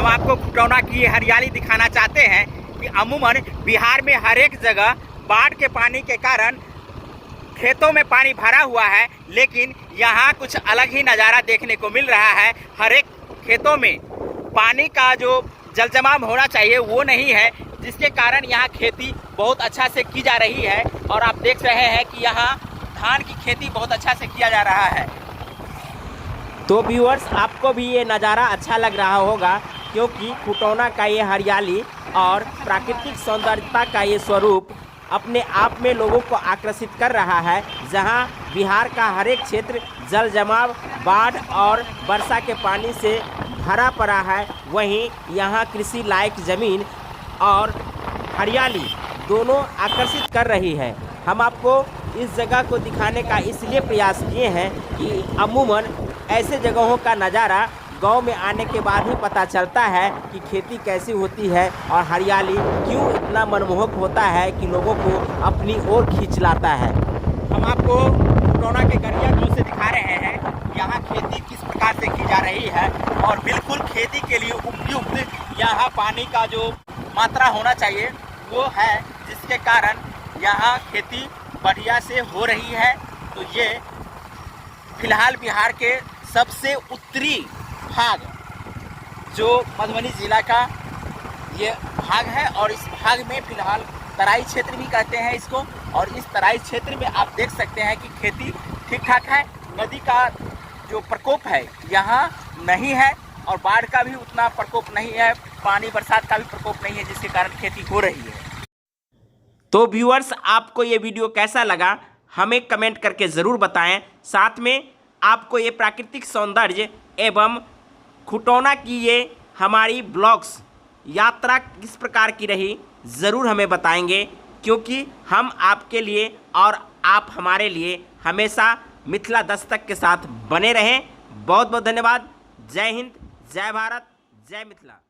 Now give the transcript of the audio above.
हम आपको खुटौना की हरियाली दिखाना चाहते हैं कि अमूमन बिहार में हर एक जगह बाढ़ के पानी के कारण खेतों में पानी भरा हुआ है, लेकिन यहाँ कुछ अलग ही नज़ारा देखने को मिल रहा है। हर एक खेतों में पानी का जो जल जमाव होना चाहिए वो नहीं है, जिसके कारण यहाँ खेती बहुत अच्छा से की जा रही है। और आप देख रहे हैं कि यहाँ धान की खेती बहुत अच्छा से किया जा रहा है। तो व्यूअर्स, आपको भी ये नज़ारा अच्छा लग रहा होगा, क्योंकि खुटौना का ये हरियाली और प्राकृतिक सौंदर्यता का ये स्वरूप अपने आप में लोगों को आकर्षित कर रहा है। जहां बिहार का हर एक क्षेत्र जल जमाव, बाढ़ और वर्षा के पानी से भरा पड़ा है, वहीं यहाँ कृषि लायक ज़मीन और हरियाली दोनों आकर्षित कर रही है। हम आपको इस जगह को दिखाने का इसलिए प्रयास किए हैं कि अमूमन ऐसे जगहों का नज़ारा गांव में आने के बाद ही पता चलता है कि खेती कैसी होती है और हरियाली क्यों इतना मनमोहक होता है कि लोगों को अपनी ओर खींच लाता है। हम आपको खुटौना के गरिया गांव से दिखा रहे हैं यहाँ खेती किस प्रकार से की जा रही है, और बिल्कुल खेती के लिए उपयुक्त यहाँ पानी का जो मात्रा होना चाहिए वो है, जिसके कारण यहाँ खेती बढ़िया से हो रही है। तो ये फिलहाल बिहार के सबसे उत्तरी भाग जो मधुबनी जिला का ये भाग है, और इस भाग में फिलहाल तराई क्षेत्र भी कहते हैं इसको। और इस तराई क्षेत्र में आप देख सकते हैं कि खेती ठीक ठाक है। नदी का जो प्रकोप है यहाँ नहीं है, और बाढ़ का भी उतना प्रकोप नहीं है, पानी बरसात का भी प्रकोप नहीं है, जिसके कारण खेती हो रही है। तो व्यूअर्स, आपको ये वीडियो कैसा लगा हमें कमेंट करके ज़रूर बताएं। साथ में आपको ये प्राकृतिक सौंदर्य एवं खुटौना की ये हमारी ब्लॉग्स यात्रा किस प्रकार की रही ज़रूर हमें बताएंगे, क्योंकि हम आपके लिए और आप हमारे लिए हमेशा मिथिला दस्तक के साथ बने रहें। बहुत बहुत धन्यवाद। जय हिंद, जय भारत, जय मिथिला।